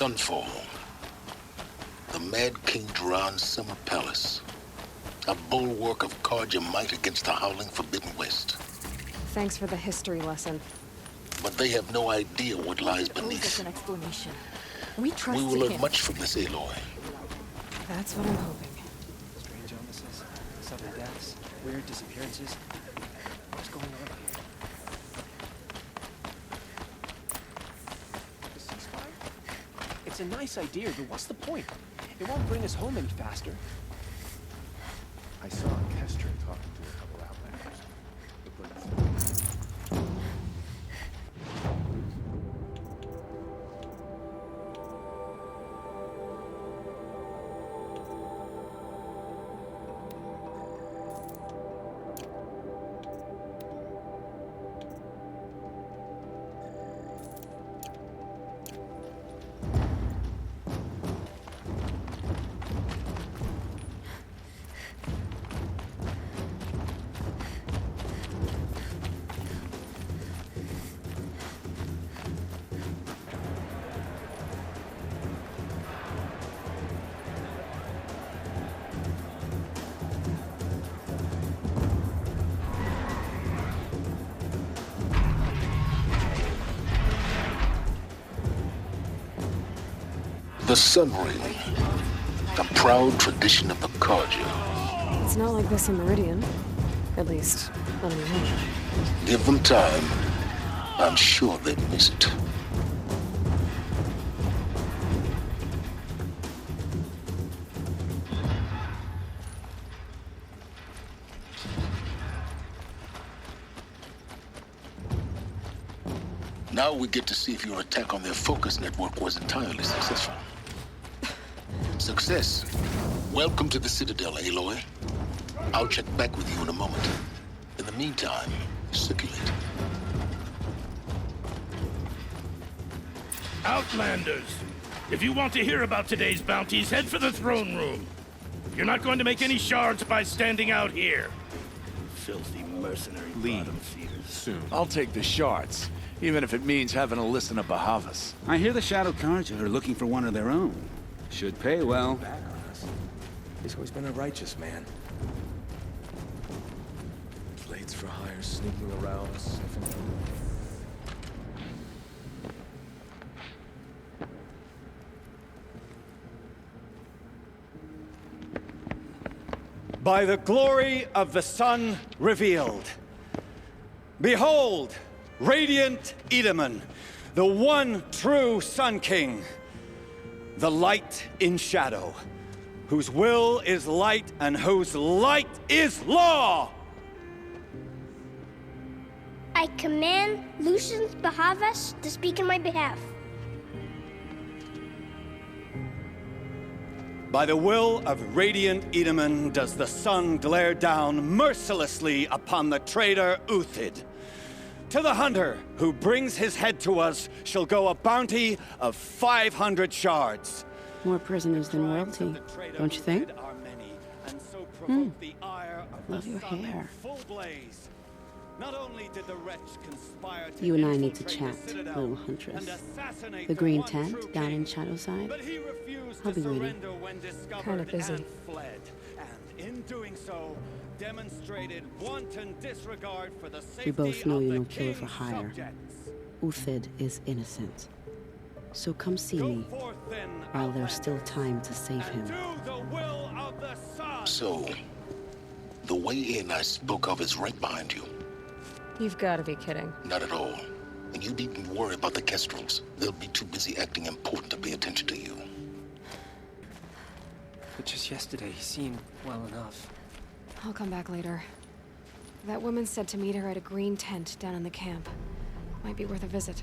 Sunfall. The Mad King Duran's summer palace. A bulwark of Carja might against the howling Forbidden West. Thanks for the history lesson. But they have no idea what lies beneath. An explanation. We trust We will learn him. much from this Aloy. That's what I'm hoping. Strange illnesses, sudden deaths, weird disappearances. What's going on here? The ceasefire? It's a nice idea, but what's the point? It won't bring us home any faster. I saw Kester talking to a couple outlanders. The Sun Ring. A proud tradition of the Carja. It's not like this in Meridian. At least, not anymore. Give them time. I'm sure they'd miss it. Now we get to see if your attack on their focus network was entirely successful. Success. Welcome to the Citadel, Aloy. I'll check back with you in a moment. In the meantime, circulate. Outlanders! If you want to hear about today's bounties, head for the throne room. You're not going to make any shards by standing out here. Filthy mercenary bottom feeders. Soon. I'll take the shards, even if it means having to listen to Behemoth. I hear the Shadow Carja are looking for one of their own. Should pay well. Back on us. He's always been a righteous man. Blades for hire sneaking around, sniffing out. By the glory of the sun revealed. Behold, radiant Edaman, the one true Sun King. The light in shadow, whose will is light and whose light is law! I command Lucius Behemoth to speak in my behalf. By the will of radiant Edaman does the sun glare down mercilessly upon the traitor Uthid. To the hunter who brings his head to us shall go a bounty of 500 shards. More prisoners than royalty, don't you think? Love your hair. Not only did the wretch conspire to You and I need to infiltrate the chat, Citadel little huntress. and assassinate The green one tent true down king, in Shadowside. but he refused I'll to be waiting. surrender when discovered Kinda busy. and fled. And in doing so, demonstrated wanton disregard for the safety We both know of you're the no killer for king's hire. subjects. Uthid is innocent. So come see Go me forth then, while there's still time to save and him. do the will of the sun. So, the way in I spoke of is right behind you. You've got to be kidding. Not at all. And you needn't worry about the Kestrels. They'll be too busy acting important to pay attention to you. But just yesterday, he seemed well enough. I'll come back later. That woman said to meet her at a green tent down in the camp. Might be worth a visit.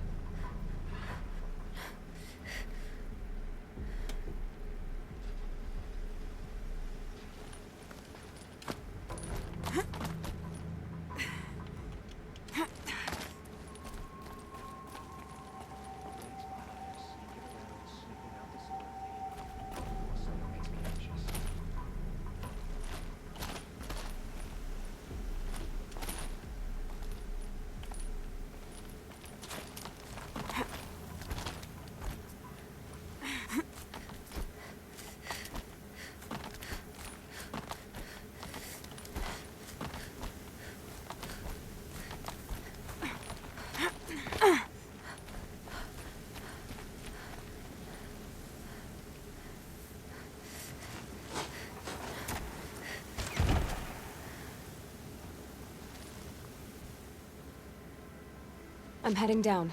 I'm heading down.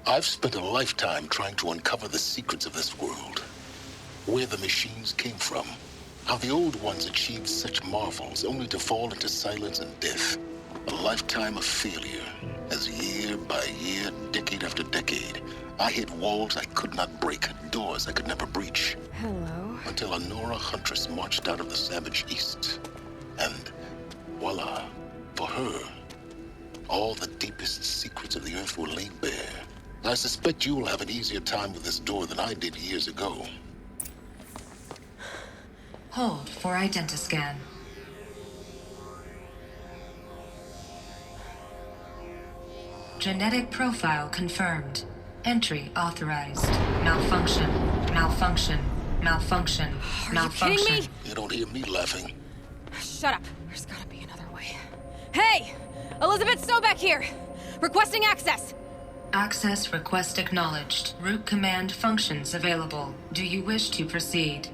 I've spent a lifetime trying to uncover the secrets of this world. Where the machines came from. How the old ones achieved such marvels only to fall into silence and death. A lifetime of failure, as year by year, decade after decade, I hit walls I could not break, doors I could never breach. Hello. Until a Nora huntress marched out of the savage east. And voila, for her, all the deepest secrets of the earth were laid bare. I suspect you'll have an easier time with this door than I did years ago. Hold for identiscan. Genetic profile confirmed. Entry authorized. Malfunction. Malfunction. Malfunction. Malfunction. Are you kidding me? You don't hear me laughing. Shut up. There's gotta be another way. Hey! Elisabet Sobeck here! Requesting access! Access request acknowledged. Root command functions available. Do you wish to proceed?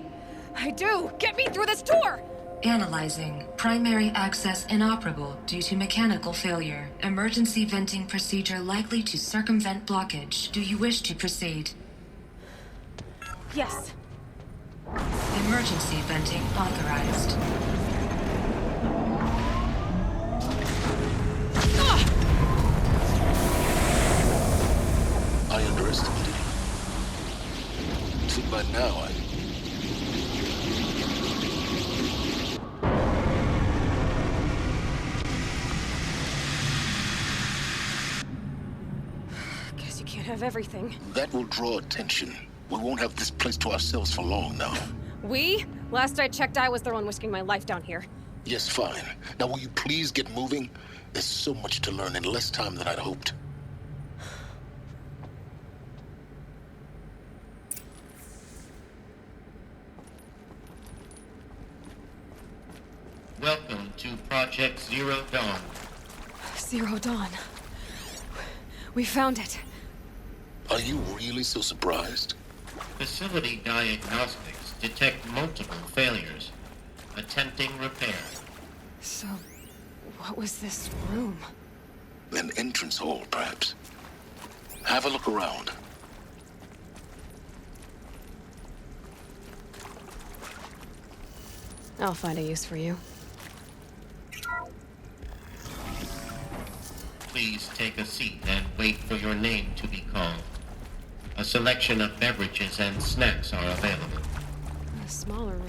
I do! Get me through this door! Analyzing. Primary access inoperable due to mechanical failure. Emergency venting procedure likely to circumvent blockage. Do you wish to proceed? Yes. Emergency venting authorized. I underestimated you. See, by now, Guess you can't have everything. That will draw attention. We won't have this place to ourselves for long now. We? Last I checked, I was the one risking my life down here. Yes, fine. Now will you please get moving? There's so much to learn in less time than I'd hoped. Welcome to Project Zero Dawn. Zero Dawn. We found it. Are you really so surprised? Facility diagnostics detect multiple failures. Attempting repair. So, what was this room? An entrance hall, perhaps. Have a look around. I'll find a use for you. Please take a seat and wait for your name to be called. A selection of beverages and snacks are available. A smaller room.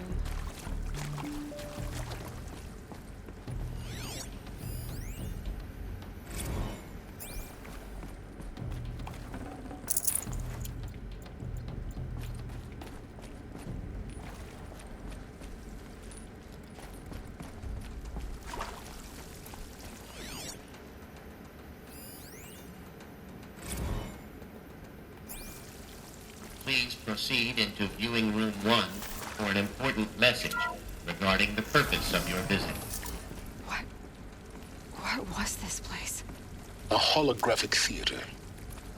Please proceed into viewing room 1 for an important message regarding the purpose of your visit. What was this place? A holographic theater.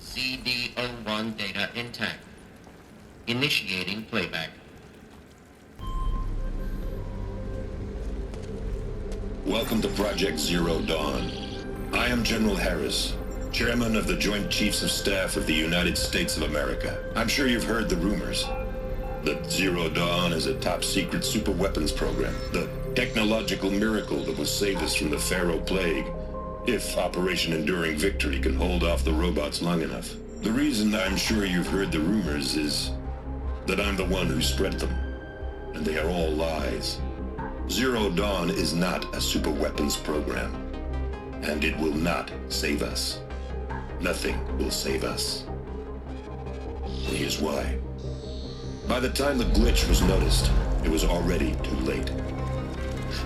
CD01 data intact. Initiating playback. Welcome to Project Zero Dawn. I am General Harris, Chairman of the Joint Chiefs of Staff of the United States of America. I'm sure you've heard the rumors that Zero Dawn is a top-secret superweapons program, the technological miracle that will save us from the Pharaoh Plague, if Operation Enduring Victory can hold off the robots long enough. The reason I'm sure you've heard the rumors is that I'm the one who spread them, and they are all lies. Zero Dawn is not a superweapons program, and it will not save us. Nothing will save us. And here's why. By the time the glitch was noticed, it was already too late.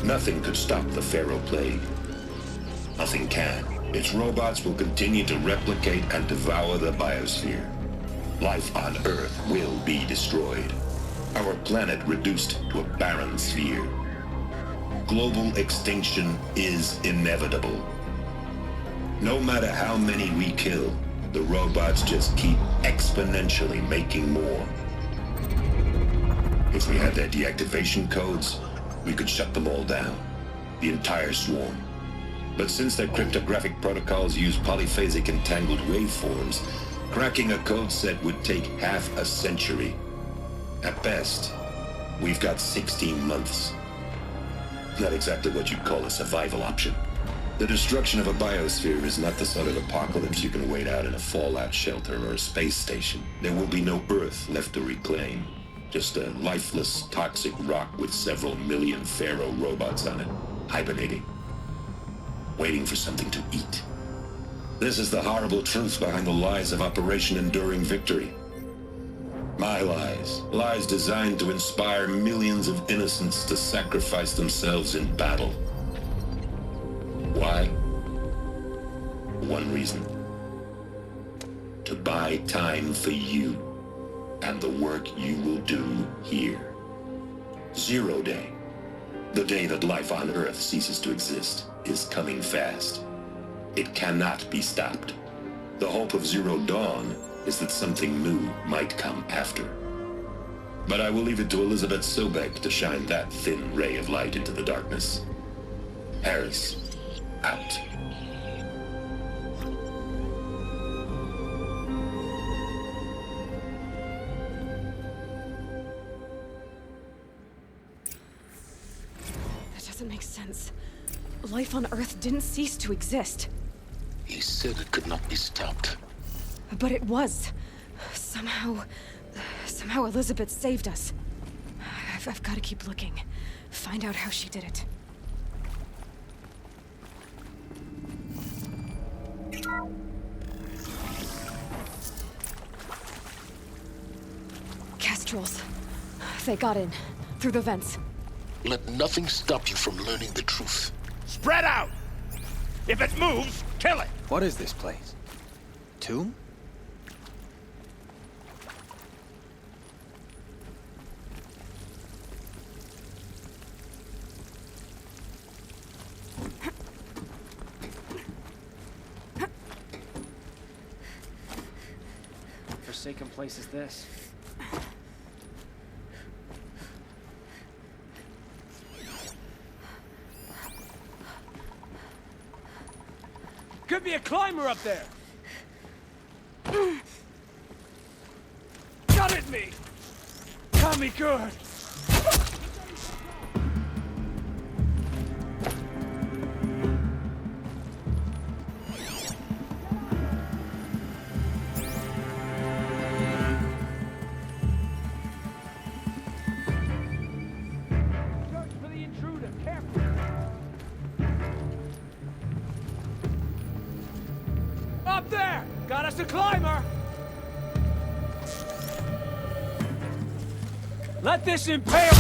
Nothing could stop the Pharaoh Plague. Nothing can. Its robots will continue to replicate and devour the biosphere. Life on Earth will be destroyed. Our planet reduced to a barren sphere. Global extinction is inevitable. No matter how many we kill, the robots just keep exponentially making more. If we had their deactivation codes, we could shut them all down. The entire swarm. But since their cryptographic protocols use polyphasic entangled waveforms, cracking a code set would take half a century. At best, we've got 16 months. Not exactly what you'd call a survival option. The destruction of a biosphere is not the sort of apocalypse you can wait out in a fallout shelter or a space station. There will be no Earth left to reclaim. Just a lifeless, toxic rock with several million Pharaoh robots on it, hibernating, waiting for something to eat. This is the horrible truth behind the lies of Operation Enduring Victory. My lies. Lies designed to inspire millions of innocents to sacrifice themselves in battle. Why? One reason. To buy time for you and the work you will do here. Zero Day. The day that life on Earth ceases to exist is coming fast. It cannot be stopped. The hope of Zero Dawn is that something new might come after. But I will leave it to Elisabet Sobeck to shine that thin ray of light into the darkness. Harris, out. That doesn't make sense. Life on Earth didn't cease to exist. He said it could not be stopped. But it was. Somehow Elisabet saved us. I've got to keep looking. Find out how she did it. Kestrels. They got in. Through the vents. Let nothing stop you from learning the truth. Spread out! If it moves, kill it! What is this place? Tomb? What forsaken place is this? Could be a climber up there! Got at me! Got me good! Search for the intruder, careful! Up there! Got us a climber! Let this impale...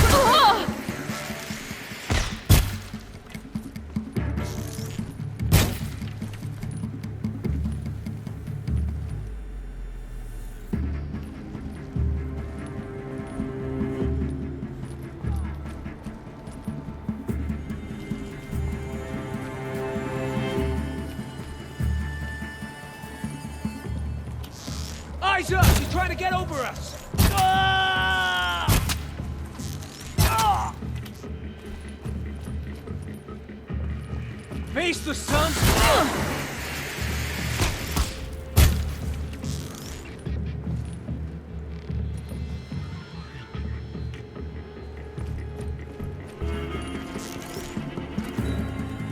Eyes up! He's trying to get over us! Face the sun!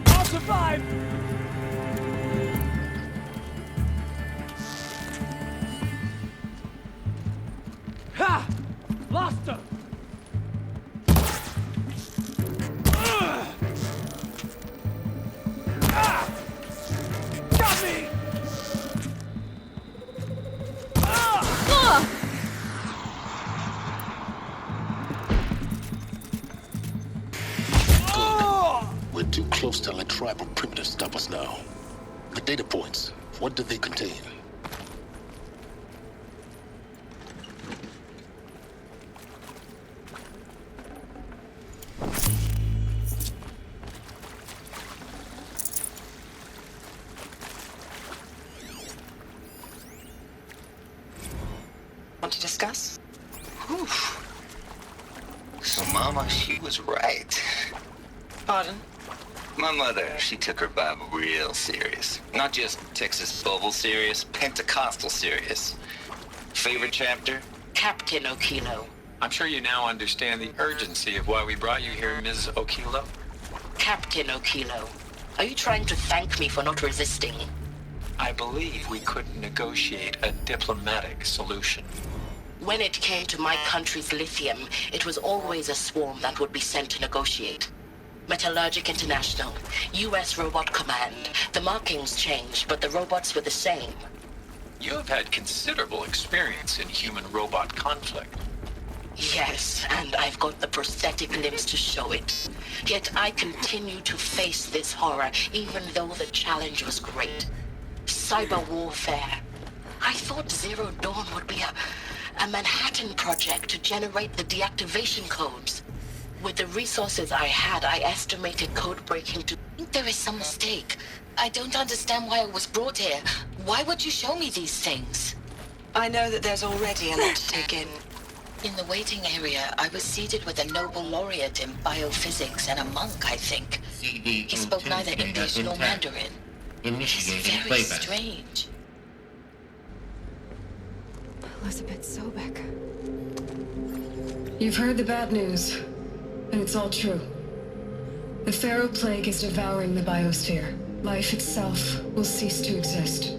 I'll survive! Ha! Lost him! Got me! We're too close to let tribal primitives stop us now. The data points, what do they contain? Want to discuss? Whew. So Mama, she was right. Pardon? My mother, she took her Bible real serious. Not just Texas Bible serious, Pentecostal serious. Favorite chapter? Captain Okilo. I'm sure you now understand the urgency of why we brought you here, Ms. Okilo. Captain Okilo, are you trying to thank me for not resisting? I believe we couldn't negotiate a diplomatic solution. When it came to my country's lithium, it was always a swarm that would be sent to negotiate. Metallurgic International, U.S. Robot Command. The markings changed, but the robots were the same. You have had considerable experience in human-robot conflict. Yes, and I've got the prosthetic limbs to show it. Yet I continue to face this horror, even though the challenge was great. Cyber warfare. I thought Zero Dawn would be a Manhattan project to generate the deactivation codes. With the resources I had, I estimated code breaking to... I think there is some mistake. I don't understand why I was brought here. Why would you show me these things? I know that there's already a lot to take in. In the waiting area, I was seated with a Nobel laureate in biophysics and a monk, I think. He spoke neither English nor Mandarin. It's very strange. Elisabet Sobeck. You've heard the bad news, and it's all true. The Pharaoh Plague is devouring the biosphere. Life itself will cease to exist.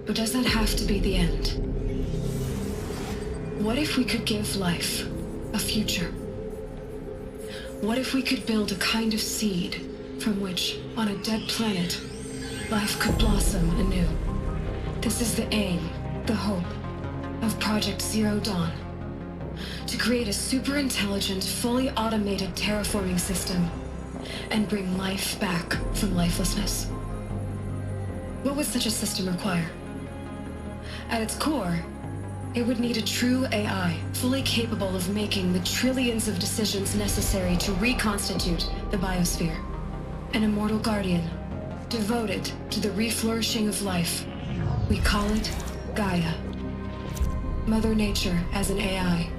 But does that have to be the end? What if we could give life a future? What if we could build a kind of seed from which, on a dead planet, life could blossom anew? This is the aim, the hope, of Project Zero Dawn. To create a super-intelligent, fully automated terraforming system and bring life back from lifelessness. What would such a system require? At its core, it would need a true AI, fully capable of making the trillions of decisions necessary to reconstitute the biosphere. An immortal guardian, devoted to the reflourishing of life. We call it Gaia. Mother Nature as an AI.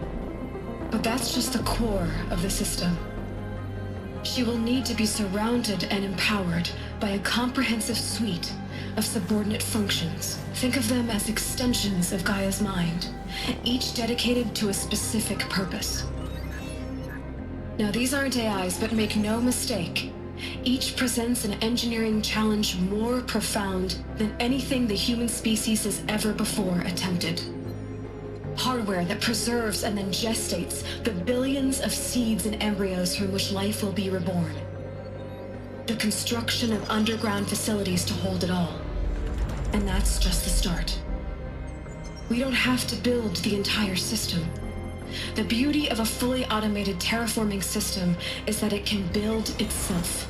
But that's just the core of the system. She will need to be surrounded and empowered by a comprehensive suite of subordinate functions. Think of them as extensions of Gaia's mind, each dedicated to a specific purpose. Now, these aren't AIs, but make no mistake, each presents an engineering challenge more profound than anything the human species has ever before attempted. Hardware that preserves and then gestates the billions of seeds and embryos from which life will be reborn. The construction of underground facilities to hold it all. And that's just the start. We don't have to build the entire system. The beauty of a fully automated terraforming system is that it can build itself.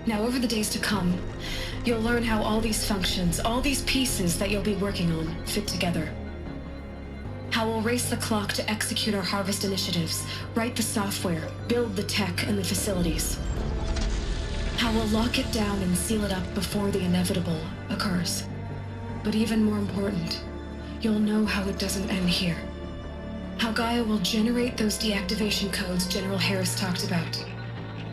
Now, over the days to come, you'll learn how all these functions, all these pieces that you'll be working on, fit together. How we'll race the clock to execute our harvest initiatives, write the software, build the tech and the facilities. How we'll lock it down and seal it up before the inevitable occurs. But even more important, you'll know how it doesn't end here. How Gaia will generate those deactivation codes General Harris talked about,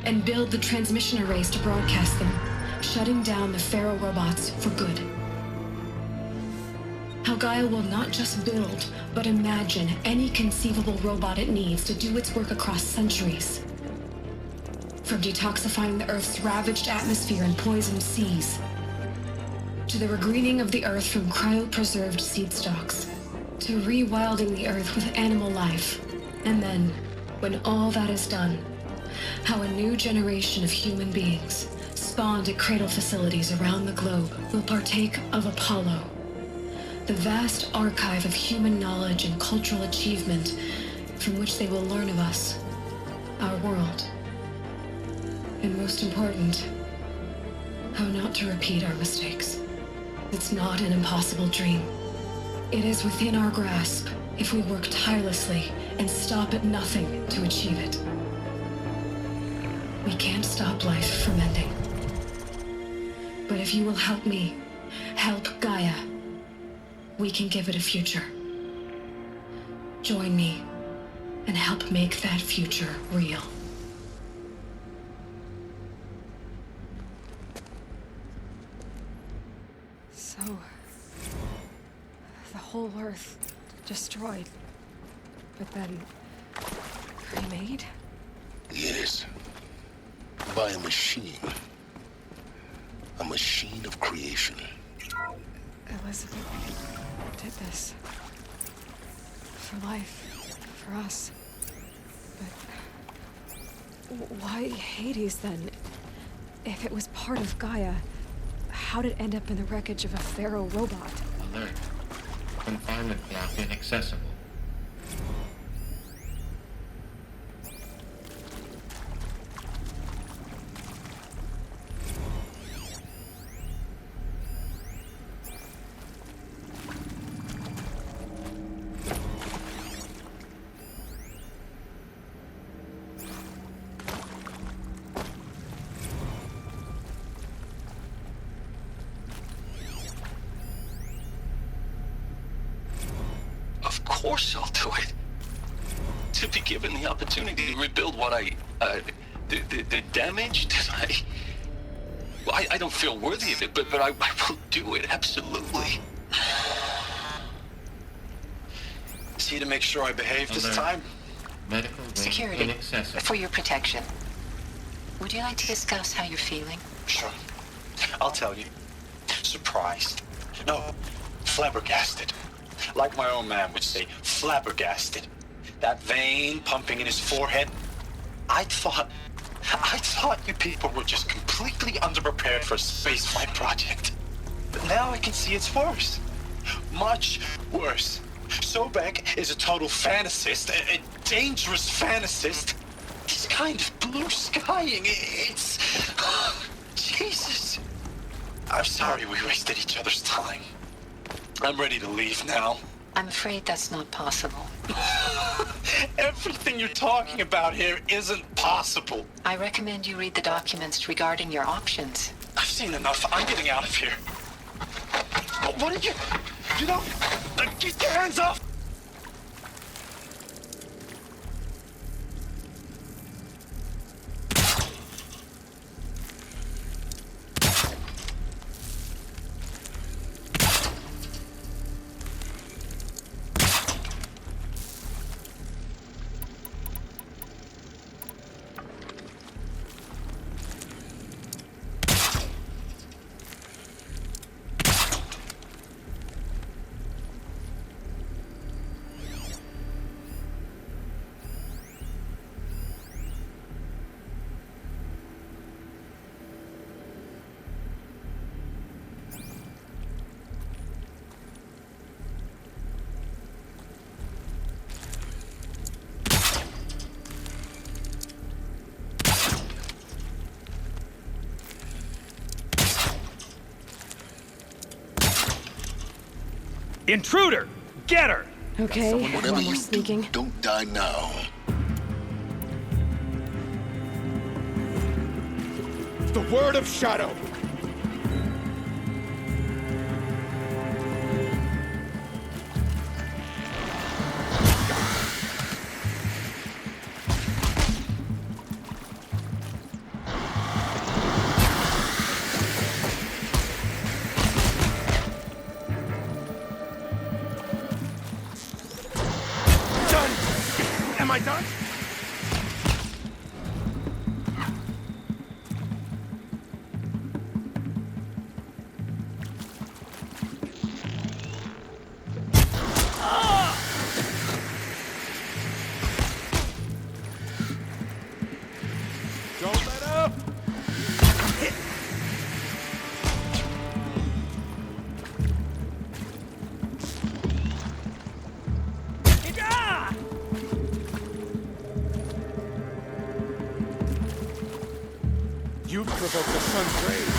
and build the transmission arrays to broadcast them, shutting down the Pharaoh robots for good. How Gaia will not just build, but imagine any conceivable robot it needs to do its work across centuries. From detoxifying the Earth's ravaged atmosphere and poisoned seas, to the regreening of the Earth from cryopreserved seed stalks, to rewilding the Earth with animal life. And then, when all that is done, how a new generation of human beings, spawned at cradle facilities around the globe, will partake of Apollo, the vast archive of human knowledge and cultural achievement from which they will learn of us, our world. And most important, how not to repeat our mistakes. It's not an impossible dream. It is within our grasp if we work tirelessly and stop at nothing to achieve it. We can't stop life from ending. But if you will help me, help Gaia, we can give it a future. Join me and help make that future real. So... the whole Earth destroyed. But then... remade? Yes. By a machine. A machine of creation. Elisabet did this. For life. For us. But... why Hades, then? If it was part of Gaia, how'd it end up in the wreckage of a Pharaoh robot? Alert. Confinement block inaccessible. Of course I'll do it. To be given the opportunity to rebuild what the damage that I don't feel worthy of it, but I will do it, absolutely. See to make sure I behave this time? Medical wing Security, inaccessible. for your protection. Would you like to discuss how you're feeling? Sure. I'll tell you. Surprised. No, flabbergasted. Like my own man would say, flabbergasted. That vein pumping in his forehead. I thought you people were just completely underprepared for a spaceflight project. But now I can see it's worse. Much worse. Sobeck is a total fantasist, a dangerous fantasist. This kind of blue skying, it's... Jesus. I'm sorry we wasted each other's time. I'm ready to leave now. I'm afraid that's not possible. Everything you're talking about here isn't possible. I recommend you read the documents regarding your options. I've seen enough. I'm getting out of here. What did you... You know... Get your hands off! Intruder! Get her! Okay, Whatever one more you sneaking. do, don't die now. The word of Shadow! Am I done? Don't let up! You've provoked the sun's rays.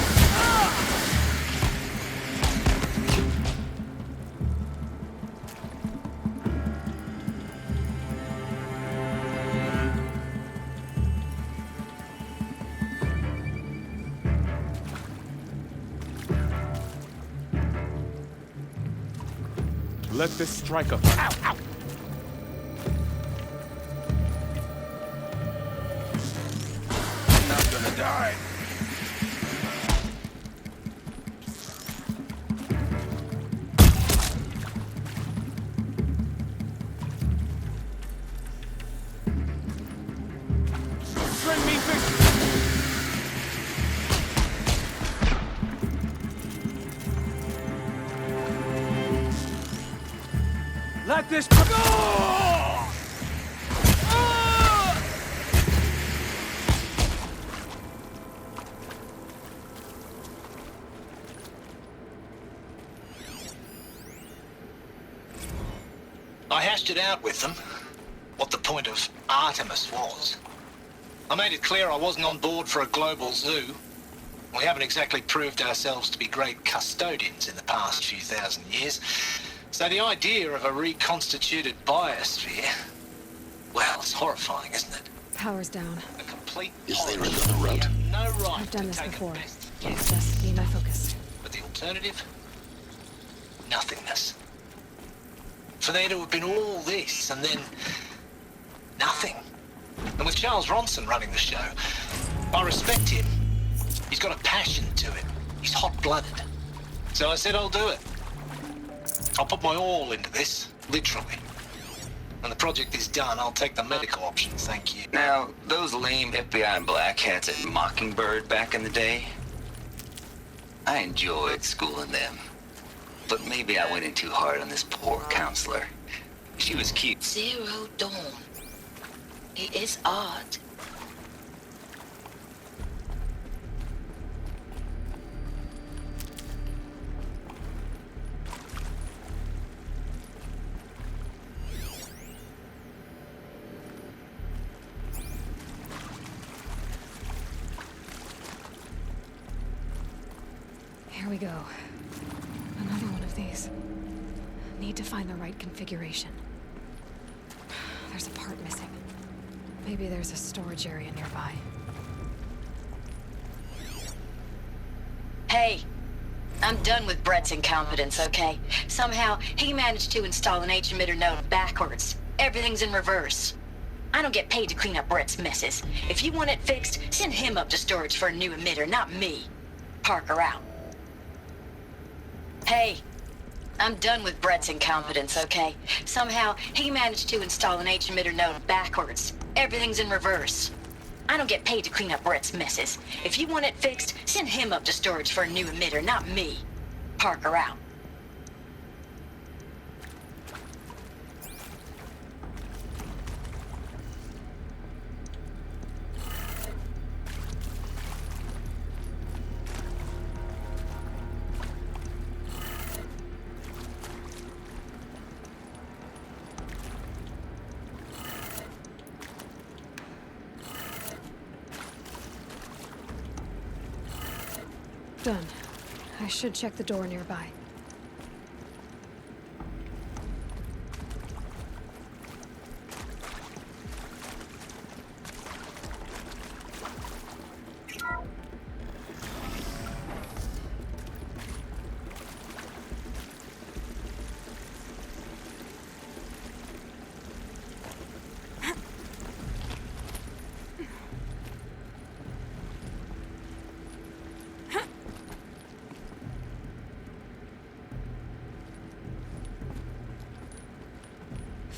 Let this strike up. Ow, ow. I'm not gonna die. got this. Oh! I hashed it out with them, what the point of Artemis was. I made it clear I wasn't on board for a global zoo. We haven't exactly proved ourselves to be great custodians in the past few thousand years. So the idea of a reconstituted biosphere, well, it's horrifying, isn't it? Power's down. A complete Is there another route? no right I've done to this take before. a best Just be my focus. But the alternative? Nothingness. For there to have been all this and then nothing. And with Charles Ronson running the show, I respect him. He's got a passion to it. He's hot-blooded. So I said I'll do it. I'll put my all into this, literally. When the project is done, I'll take the medical option, thank you. Now, those lame FBI black hats at Mockingbird back in the day, I enjoyed schooling them. But maybe I went in too hard on this poor counselor. She was cute. Zero Dawn. It is odd. Here we go. Another one of these. Need to find the right configuration. There's a part missing. Maybe there's a storage area nearby. Hey, I'm done with Brett's incompetence, okay? Somehow, he managed to install an H-emitter node backwards. Everything's in reverse. I don't get paid to clean up Brett's messes. If you want it fixed, send him up to storage for a new emitter, not me. Parker out. Hey, I'm done with Brett's incompetence, okay? Somehow, he managed to install an H-emitter node backwards. Everything's in reverse. I don't get paid to clean up Brett's messes. If you want it fixed, send him up to storage for a new emitter, not me. Parker out. Done. I should check the door nearby.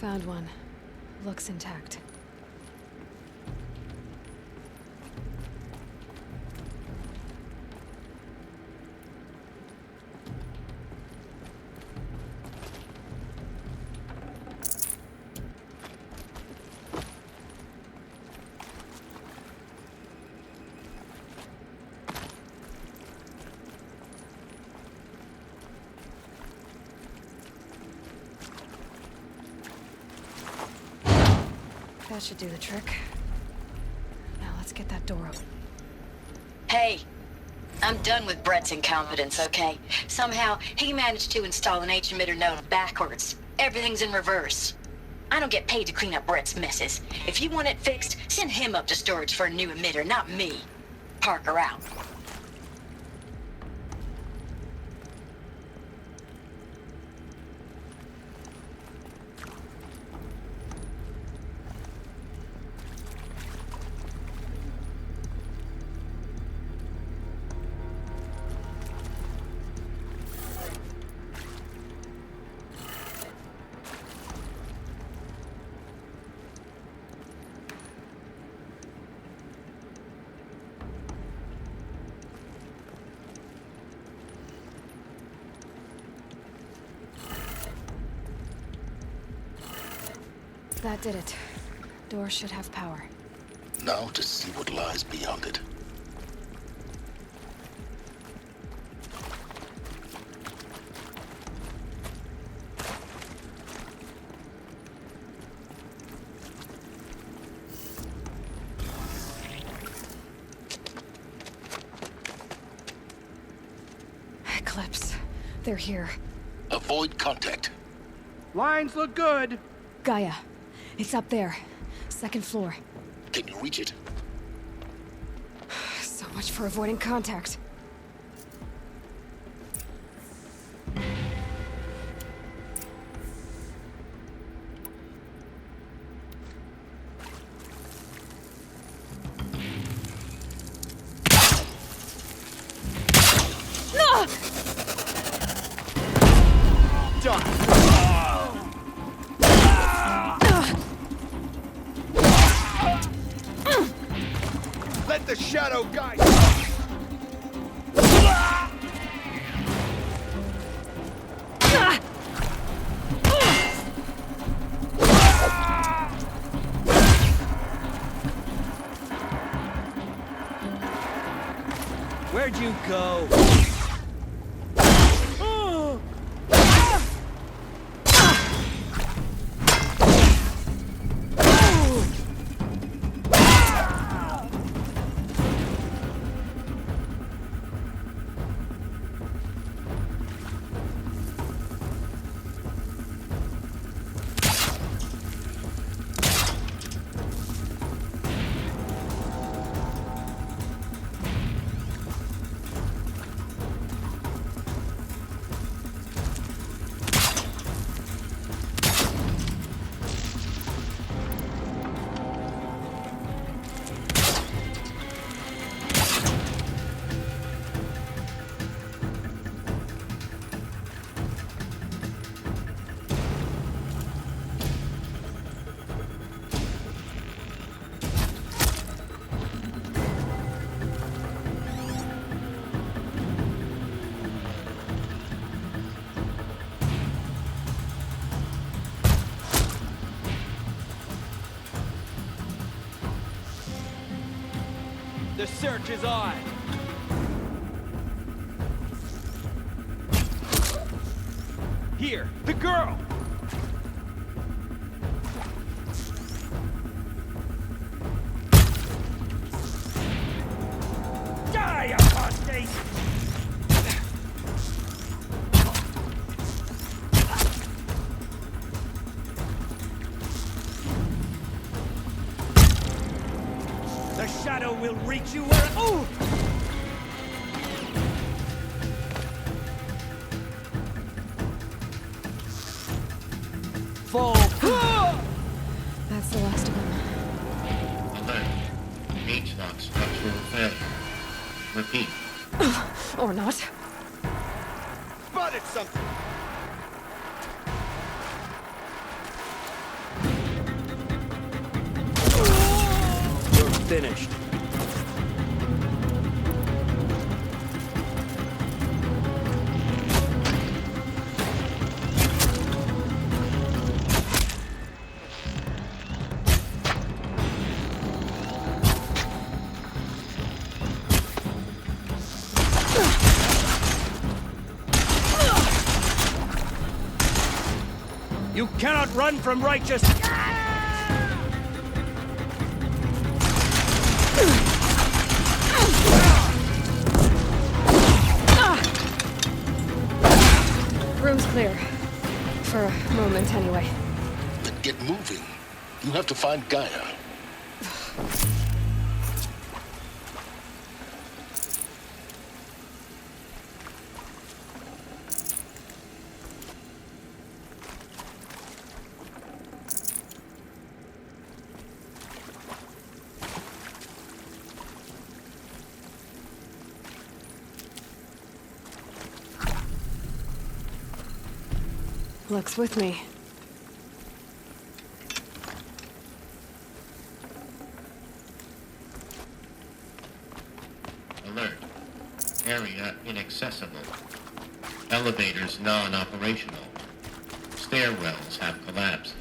Found one. Looks intact. That should do the trick. Now let's get that door open. Hey, I'm done with Brett's incompetence, okay? Somehow, he managed to install an H-emitter node backwards. Everything's in reverse. I don't get paid to clean up Brett's messes. If you want it fixed, send him up to storage for a new emitter, not me. Parker out. That did it. Door should have power. Now to see what lies beyond it. Eclipse. They're here. Avoid contact. Lines look good. Gaia. It's up there. Second floor. Can you reach it? So much for avoiding contact. Let the shadow guide. Where'd you go? The search is on! Here, the girl! Die, apostate! The shadow will reach you where... Ooh! Fall! That's the last of them. Alert. H-lock structural failure. Repeat. Or not. Spotted something! You're finished. You cannot run from righteous... Room's clear. For a moment, anyway. Then get moving. You have to find Gaia. Luck's with me. Alert. Area inaccessible. Elevators non-operational. Stairwells have collapsed.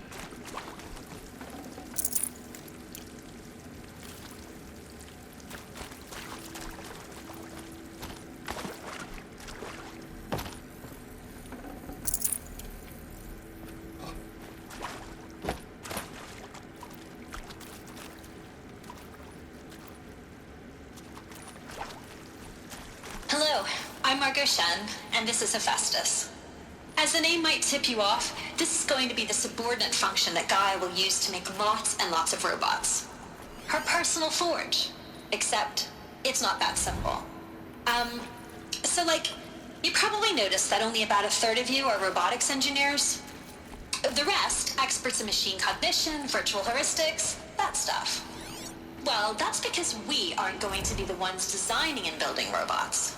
Margot Shen, and this is Hephaestus. As the name might tip you off, this is going to be the subordinate function that Gaia will use to make lots and lots of robots. Her personal forge. Except, it's not that simple. So you probably noticed that only about a third of you are robotics engineers. The rest, experts in machine cognition, virtual heuristics, that stuff. Well, that's because we aren't going to be the ones designing and building robots.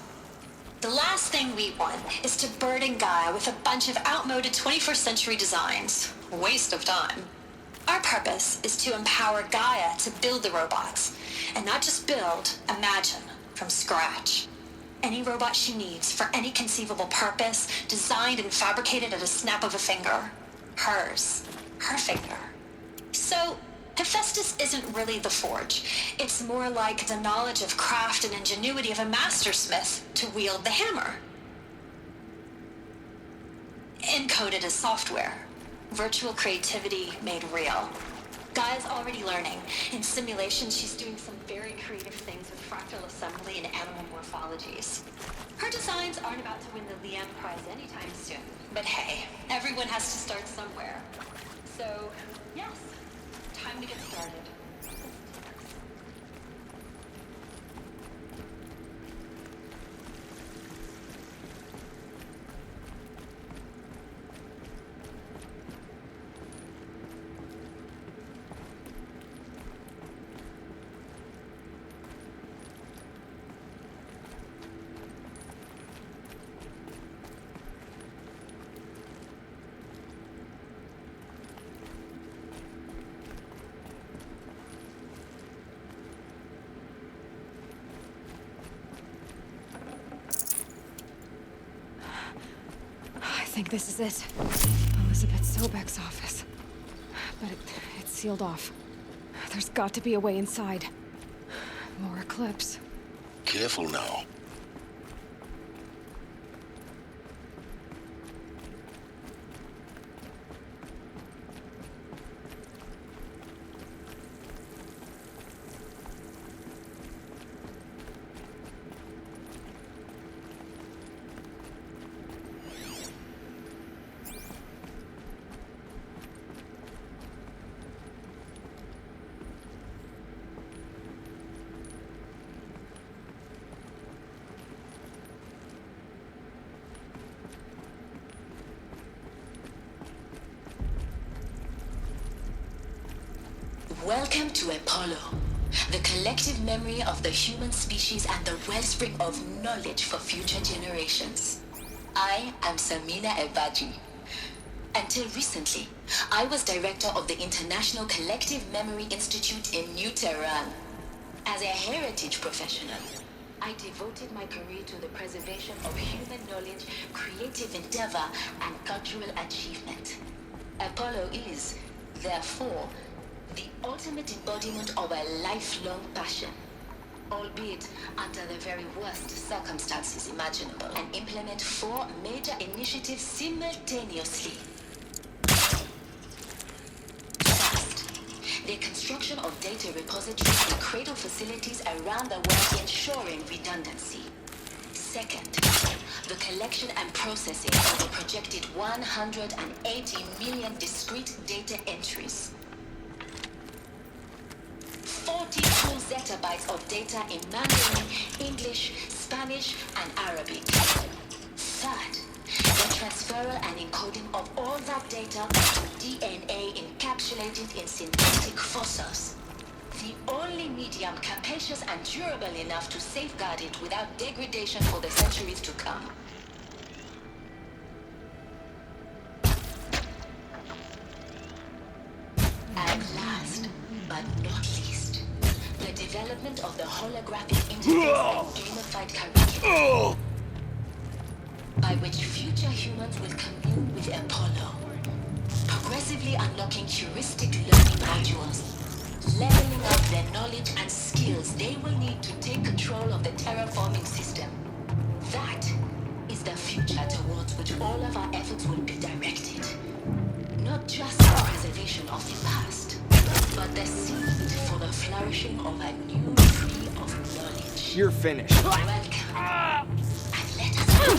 The last thing we want is to burden Gaia with a bunch of outmoded 21st century designs. Waste of time. Our purpose is to empower Gaia to build the robots, and not just build, imagine, from scratch. Any robot she needs for any conceivable purpose, designed and fabricated at a snap of a finger. Hers. Her finger. So, Hephaestus isn't really the forge. It's more like the knowledge of craft and ingenuity of a mastersmith to wield the hammer. Encoded as software. Virtual creativity made real. Gaia's already learning. In simulations, she's doing some very creative things with fractal assembly and animal morphologies. Her designs aren't about to win the Liam Prize anytime soon. But hey, everyone has to start somewhere. So, yes, time to get started. I think this is it. Elisabet Sobeck's office. But it's sealed off. There's got to be a way inside. More Eclipse. Careful now. Welcome to Apollo, the collective memory of the human species and the wellspring of knowledge for future generations. I am Samina Ebaji. Until recently, I was director of the International Collective Memory Institute in New Tehran. As a heritage professional, I devoted my career to the preservation of human knowledge, creative endeavor, and cultural achievement. Apollo is, therefore, the ultimate embodiment of a lifelong passion, albeit under the very worst circumstances imaginable, and implement 4 major initiatives simultaneously. First, the construction of data repositories and cradle facilities around the world, ensuring redundancy. Second, the collection and processing of a projected 180 million discrete data entries. 42 zettabytes of data in Mandarin, English, Spanish, and Arabic. Third, the transferal and encoding of all that data into DNA encapsulated in synthetic fossils. The only medium capacious and durable enough to safeguard it without degradation for the centuries to come. And last, but not least, the development of the holographic interface and gamified curriculum, by which future humans will commune with Apollo, progressively unlocking heuristic learning modules, leveling up their knowledge and skills they will need to take control of the terraforming system. That is the future towards which all of our efforts will be directed. Not just the preservation of the past, but the seed for the flourishing of a new tree of knowledge. You're finished. Welcome. And let us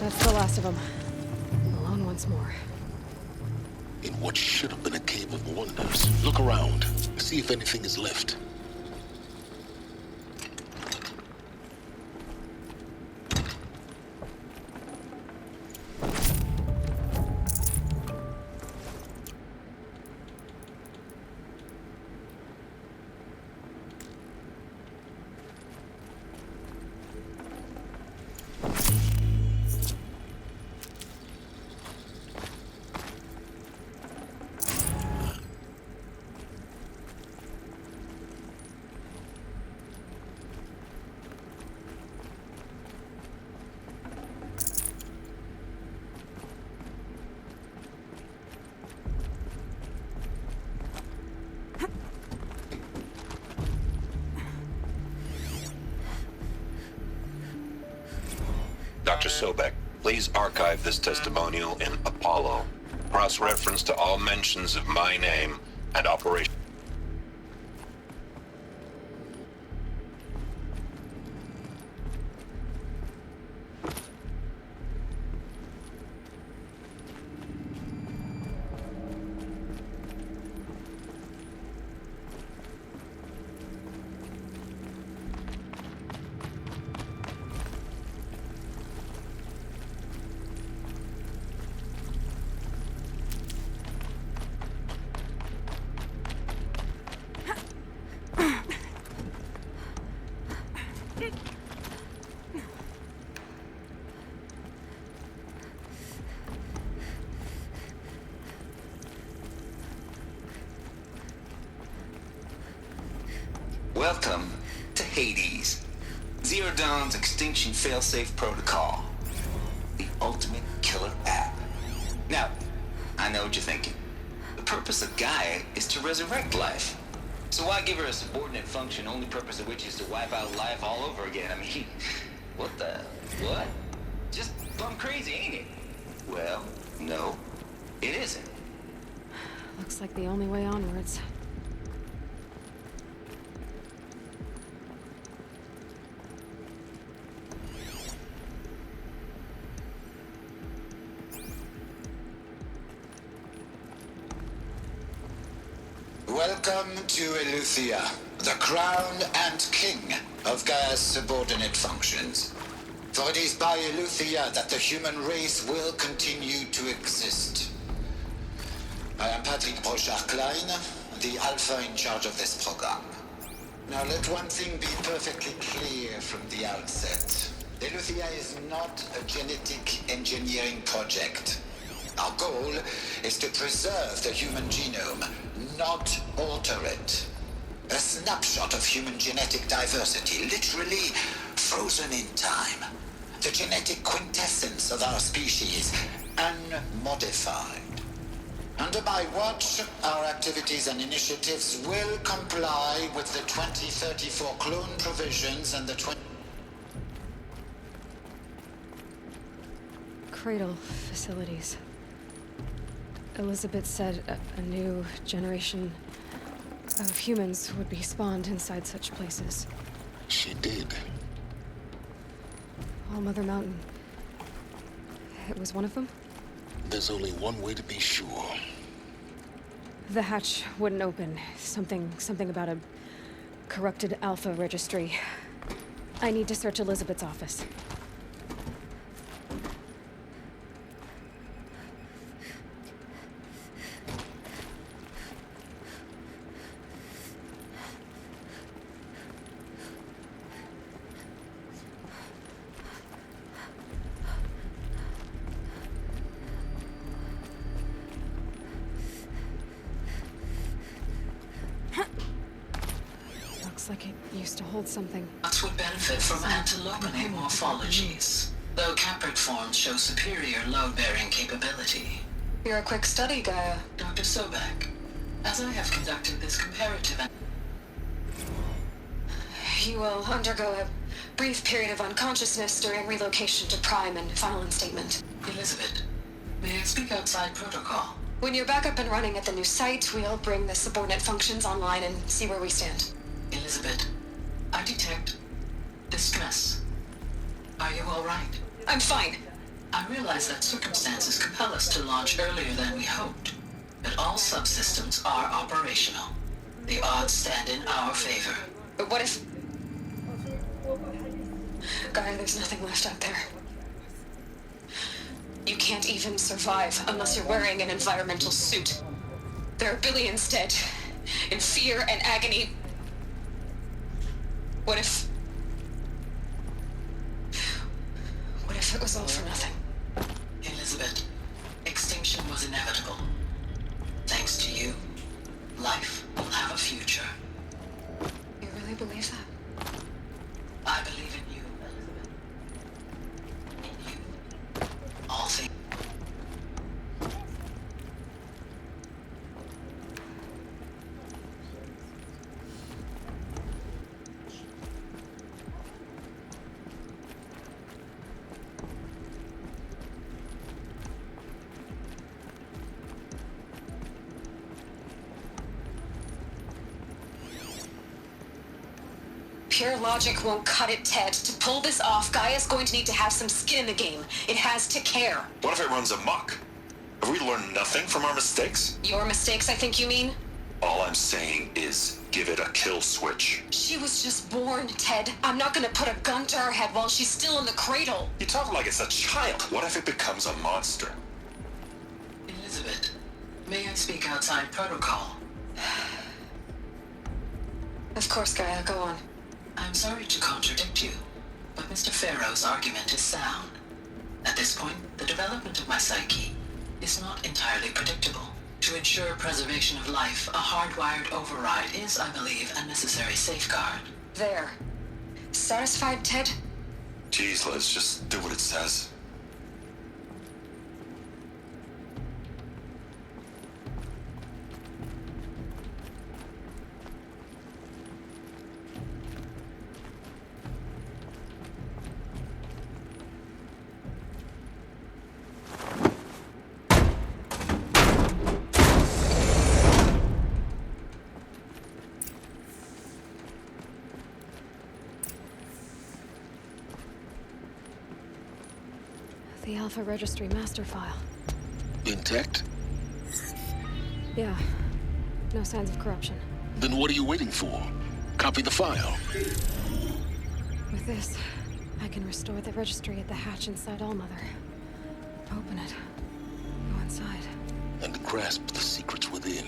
That's the last of them. Alone once more. In what should have been a cave of wonders. Look around. See if anything is left. Dr. Sobeck, please archive this testimonial in Apollo. Cross-reference to all mentions of my name and Operation. Welcome to Hades, Zero Dawn's extinction failsafe protocol, the ultimate killer app. Now, I know what you're thinking. The purpose of Gaia is to resurrect life. So why give her a subordinate function, only purpose of which is to wipe out life all over again? I mean, what? Just plumb crazy, ain't it? Well, no, it isn't. Looks like the only way onwards. Welcome to Eleuthia, the crown and king of Gaia's subordinate functions. For it is by Eleuthia that the human race will continue to exist. I am Patrick Brochard-Klein, the Alpha in charge of this program. Now let one thing be perfectly clear from the outset. Eleuthia is not a genetic engineering project. Our goal is to preserve the human genome, not alter it. A snapshot of human genetic diversity, literally frozen in time. The genetic quintessence of our species, unmodified. Under my watch, our activities and initiatives will comply with the 2034 clone provisions and the Cradle facilities. Elisabet said a new generation of humans would be spawned inside such places. She did. All Mother Mountain. It was one of them? There's only one way to be sure. The hatch wouldn't open. Something about a corrupted Alpha registry. I need to search Elisabet's office. Like it used to hold something. That would benefit from antilopinate morphologies, though caprid forms show superior load-bearing capability. You're a quick study, Gaia. Dr. Sobeck, as I have conducted this comparative... You will undergo a brief period of unconsciousness during relocation to Prime and final instatement. Elisabet, may I speak outside protocol? When you're back up and running at the new site, we'll bring the subordinate functions online and see where we stand. Elisabet, I detect distress. Are you all right? I'm fine. I realize that circumstances compel us to launch earlier than we hoped, but all subsystems are operational. The odds stand in our favor. But what if... Gaia, there's nothing left out there. You can't even survive unless you're wearing an environmental suit. There are billions dead, in fear and agony. What if it was all for nothing? Elisabet, extinction was inevitable. Thanks to you, life will have a future. You really believe that? I believe in you, Elisabet. In you. All things. Pure logic won't cut it, Ted. To pull this off, Gaia's going to need to have some skin in the game. It has to care. What if it runs amok? Have we learned nothing from our mistakes? Your mistakes, I think you mean? All I'm saying is give it a kill switch. She was just born, Ted. I'm not gonna put a gun to her head while she's still in the cradle. You talk like it's a child. What if it becomes a monster? Elisabet, may I speak outside protocol? Of course, Gaia, go on. I'm sorry to contradict you, but Mr. Farrow's argument is sound. At this point, the development of my psyche is not entirely predictable. To ensure preservation of life, a hardwired override is, I believe, a necessary safeguard. There. Satisfied, Ted? Jeez, let's just do what it says. The Alpha Registry master file. Intact? Yeah. No signs of corruption. Then what are you waiting for? Copy the file. With this, I can restore the registry at the hatch inside Allmother. Open it. Go inside. And grasp the secrets within.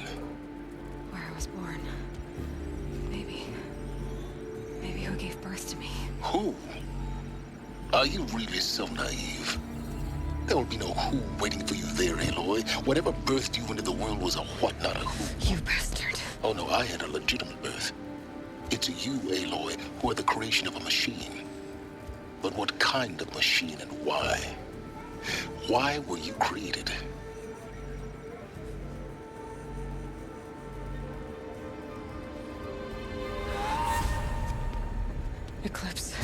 Where I was born. Maybe who gave birth to me. Who? Are you really so naive? There will be no who waiting for you there, Aloy. Whatever birthed you into the world was a what, not a who. You bastard. Oh no, I had a legitimate birth. It's you, Aloy, who are the creation of a machine. But what kind of machine and why? Why were you created? Eclipse.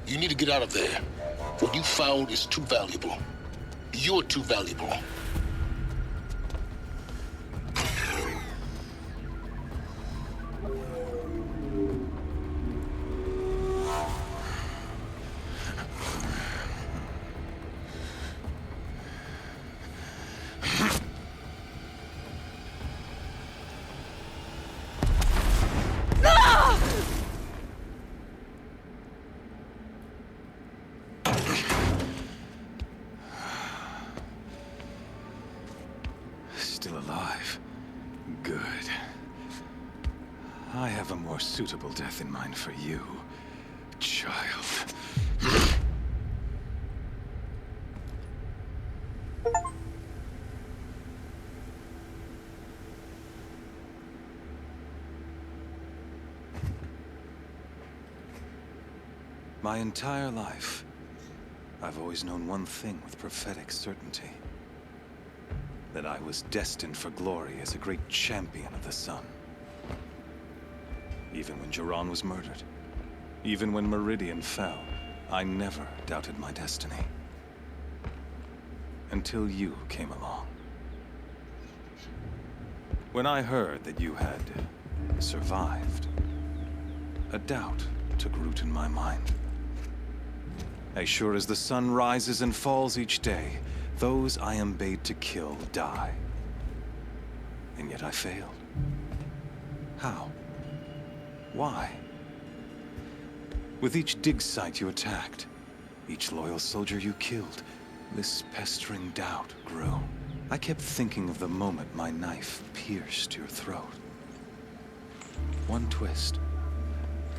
You need to get out of there. What you found is too valuable. You're too valuable. still alive. Good. I have a more suitable death in mind for you, child. My entire life, I've always known one thing with prophetic certainty. That I was destined for glory as a great champion of the sun. Even when Jiran was murdered, even when Meridian fell, I never doubted my destiny. Until you came along. When I heard that you had survived, a doubt took root in my mind. As sure as the sun rises and falls each day, those I am bade to kill die. And yet I failed. How? Why? With each dig site you attacked, each loyal soldier you killed, this pestering doubt grew. I kept thinking of the moment my knife pierced your throat. One twist,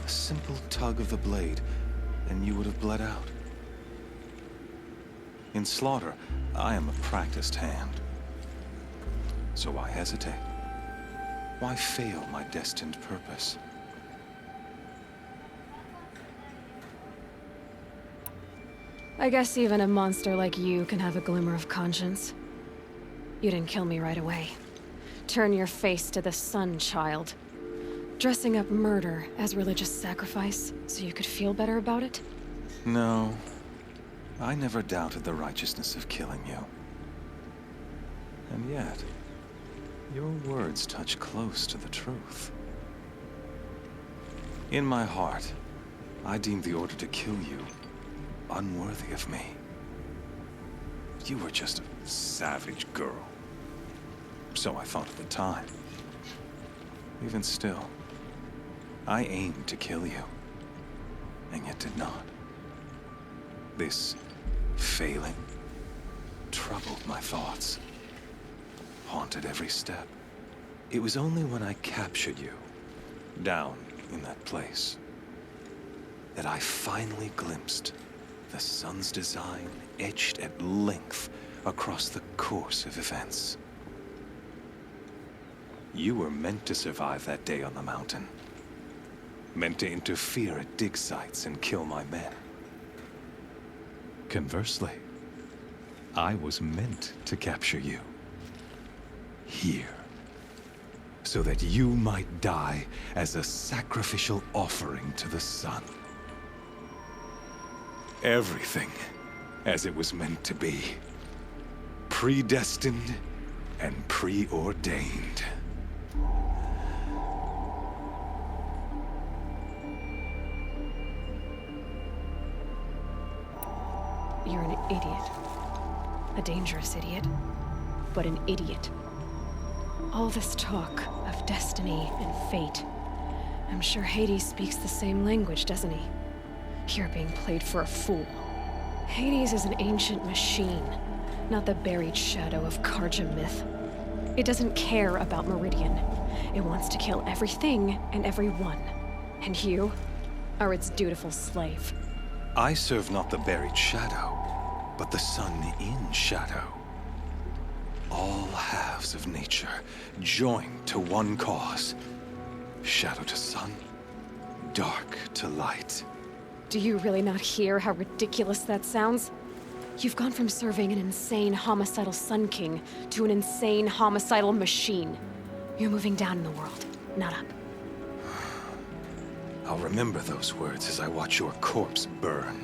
a simple tug of the blade, and you would have bled out. In slaughter, I am a practiced hand. So why hesitate? Why fail my destined purpose? I guess even a monster like you can have a glimmer of conscience. You didn't kill me right away. Turn your face to the sun, child. Dressing up murder as religious sacrifice so you could feel better about it? No. I never doubted the righteousness of killing you. And yet, your words touch close to the truth. In my heart, I deemed the order to kill you unworthy of me. You were just a savage girl. So I thought at the time. Even still, I aimed to kill you, and yet did not. This failing troubled my thoughts, haunted every step. It was only when I captured you, down in that place, that I finally glimpsed the sun's design etched at length across the course of events. You were meant to survive that day on the mountain. Meant to interfere at dig sites and kill my men. Conversely, I was meant to capture you. Here. So that you might die as a sacrificial offering to the sun. Everything as it was meant to be. Predestined and preordained. You're an idiot. A dangerous idiot, but an idiot. All this talk of destiny and fate. I'm sure Hades speaks the same language, doesn't he? You're being played for a fool. Hades is an ancient machine, not the buried shadow of Carja myth. It doesn't care about Meridian. It wants to kill everything and everyone. And you are its dutiful slave. I serve not the buried shadow, but the sun in shadow. All halves of nature joined to one cause. Shadow to sun, dark to light. Do you really not hear how ridiculous that sounds? You've gone from serving an insane homicidal Sun King to an insane homicidal machine. You're moving down in the world, not up. I'll remember those words as I watch your corpse burn.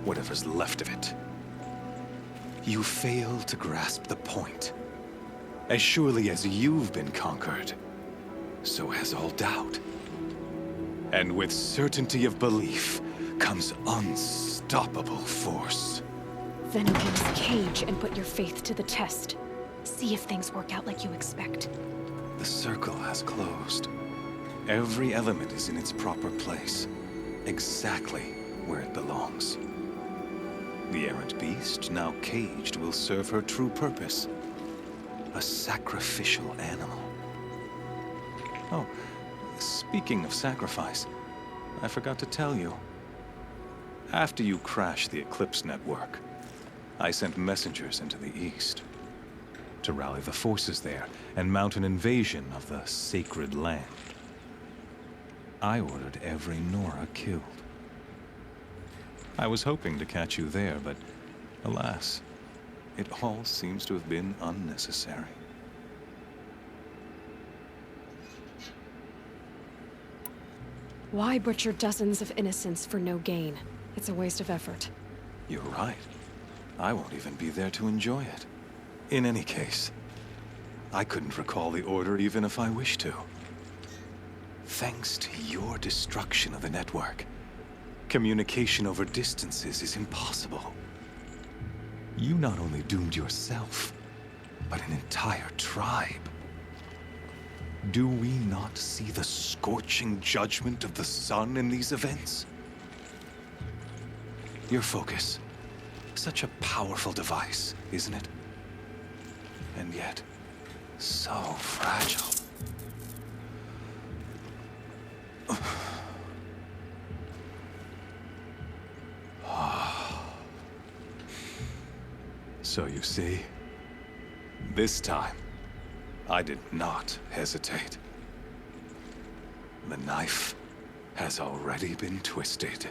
Whatever's left of it. You fail to grasp the point. As surely as you've been conquered, so has all doubt. And with certainty of belief comes unstoppable force. Then open this cage and put your faith to the test. See if things work out like you expect. The circle has closed. Every element is in its proper place, exactly where it belongs. The errant beast, now caged, will serve her true purpose. A sacrificial animal. Oh, speaking of sacrifice, I forgot to tell you. After you crashed the Eclipse network, I sent messengers into the east to rally the forces there and mount an invasion of the sacred land. I ordered every Nora killed. I was hoping to catch you there, but alas, it all seems to have been unnecessary. Why butcher dozens of innocents for no gain? It's a waste of effort. You're right. I won't even be there to enjoy it. In any case, I couldn't recall the order even if I wished to. Thanks to your destruction of the network, communication over distances is impossible. You not only doomed yourself, but an entire tribe. Do we not see the scorching judgment of the sun in these events? Your focus. Such a powerful device, isn't it? And yet, so fragile. So you see, this time, I did not hesitate. The knife has already been twisted.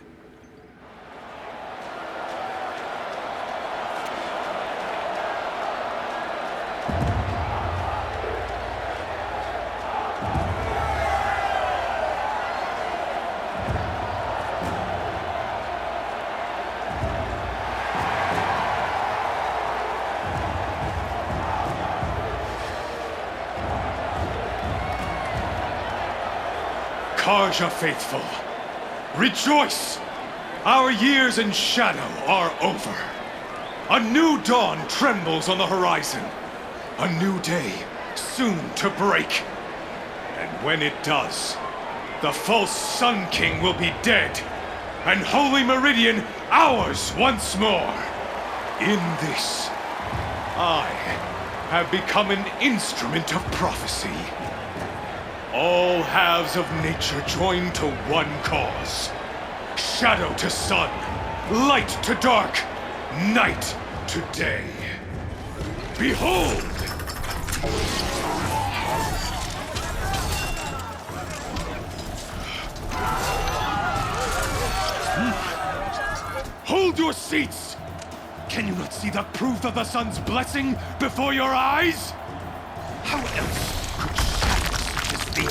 Carja faithful, rejoice! Our years in shadow are over. A new dawn trembles on the horizon. A new day soon to break. And when it does, the false Sun King will be dead, and Holy Meridian ours once more. In this, I have become an instrument of prophecy. All halves of nature join to one cause. Shadow to sun, light to dark, night to day. Behold! Hold your seats! Can you not see the proof of the sun's blessing before your eyes? How else these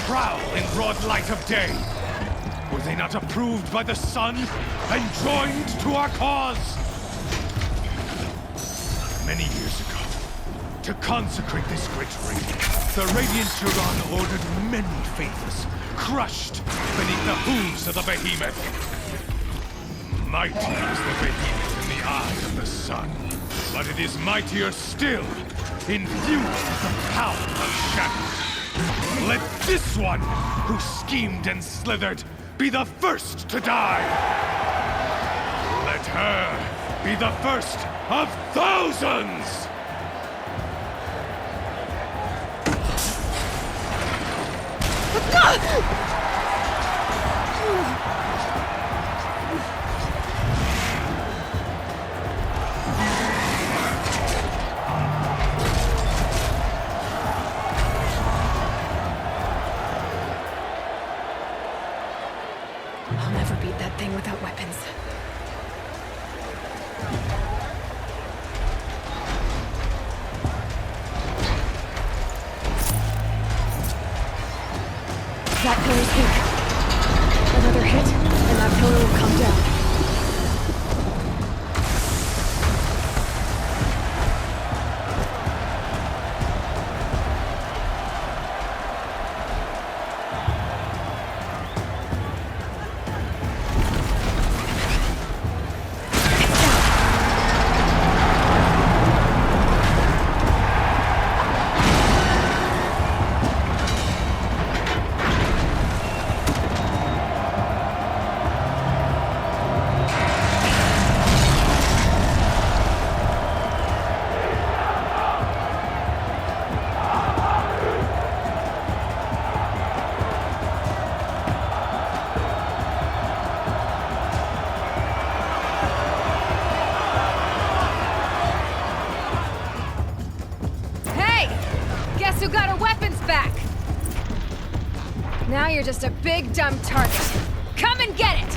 prowl in broad light of day? Were they not approved by the sun and joined to our cause? Many years ago, to consecrate this great ring, the Radiant Turon ordered many faithless, crushed beneath the hooves of the Behemoth. Mighty is the Behemoth in the eye of the sun, but it is mightier still, infused with the power of shadow. Let this one, who schemed and slithered, be the first to die! Let her be the first of thousands! I'll never beat that thing without weapons. That pillar's weak. Another hit, and that pillar will come down. who got her weapons back! Now you're just a big, dumb target. Come and get it!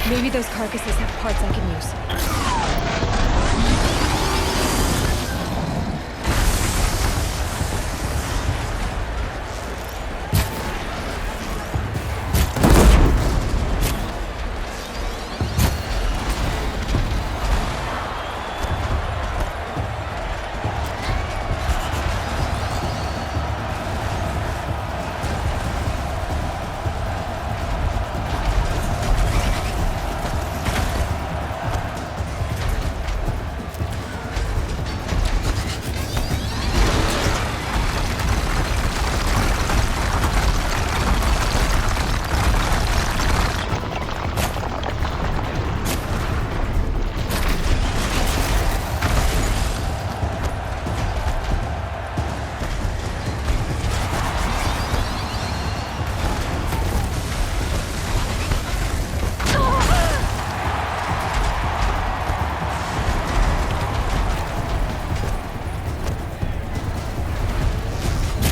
Maybe those carcasses have parts I can use.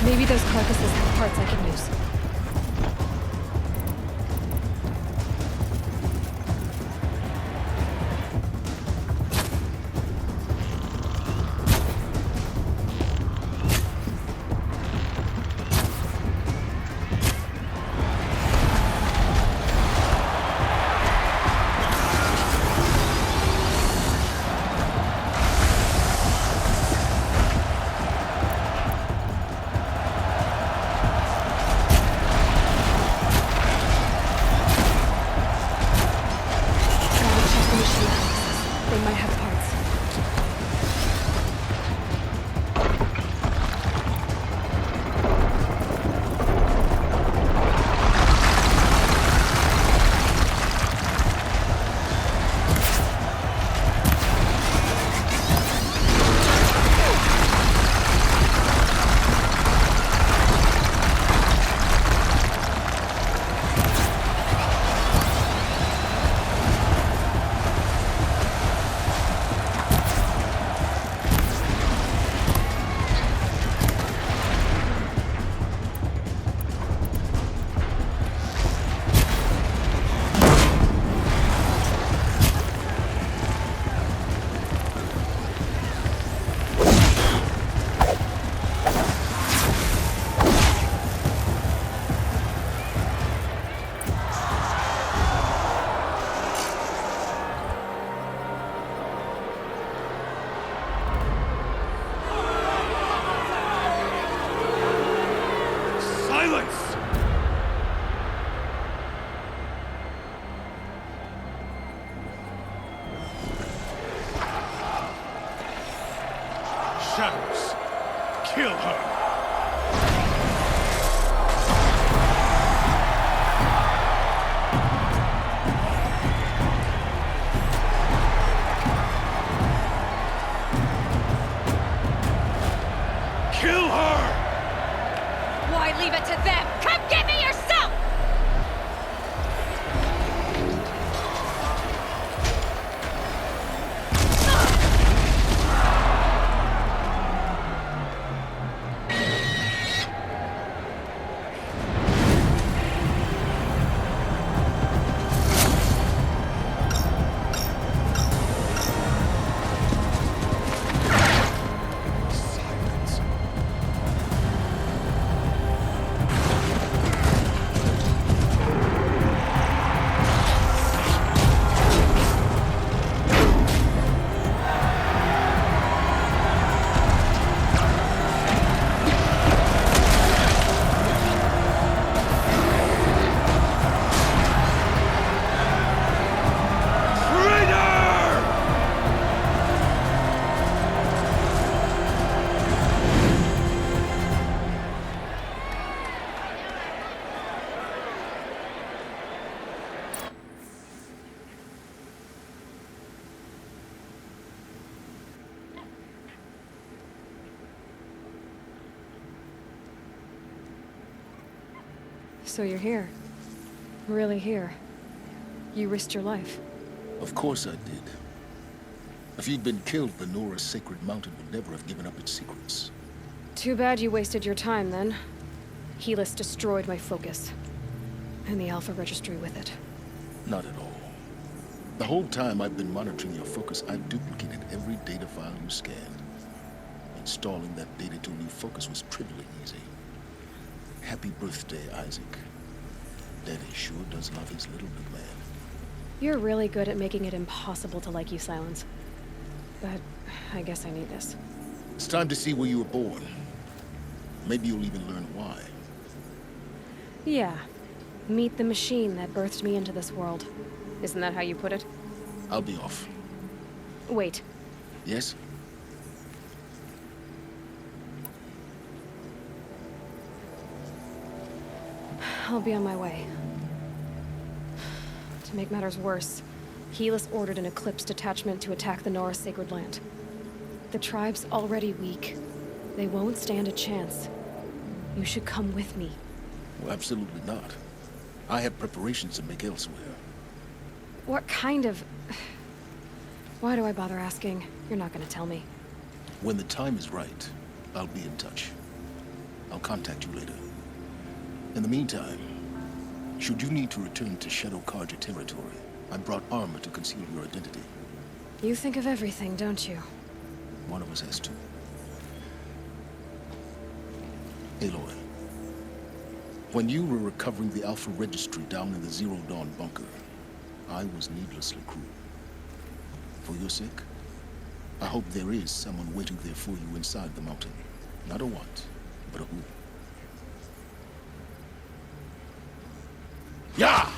Maybe those carcasses have parts I can use. Why leave it to them? Come get me yourself! So you're here. Really here. You risked your life. Of course I did. If you'd been killed, the Nora's sacred mountain would never have given up its secrets. Too bad you wasted your time, then. Helis destroyed my focus. And the Alpha Registry with it. Not at all. The whole time I've been monitoring your focus, I've duplicated every data file you scanned. Installing that data to a new focus was trivially easy. Happy birthday, Isaac. Daddy sure does love his little good man. You're really good at making it impossible to like you, Silence. But I guess I need this. It's time to see where you were born. Maybe you'll even learn why. Yeah. Meet the machine that birthed me into this world. Isn't that how you put it? I'll be off. Wait. Yes? I'll be on my way. To make matters worse, Helis ordered an Eclipse detachment to attack the Nora Sacred Land. The tribe's already weak. They won't stand a chance. You should come with me. Well, absolutely not. I have preparations to make elsewhere. What kind of... Why do I bother asking? You're not gonna tell me. When the time is right, I'll be in touch. I'll contact you later. In the meantime, should you need to return to Shadow Carja territory, I brought armor to conceal your identity. You think of everything, don't you? One of us has to. Aloy, when you were recovering the Alpha Registry down in the Zero Dawn bunker, I was needlessly cruel. For your sake, I hope there is someone waiting there for you inside the mountain. Not a what, but a who. Yeah!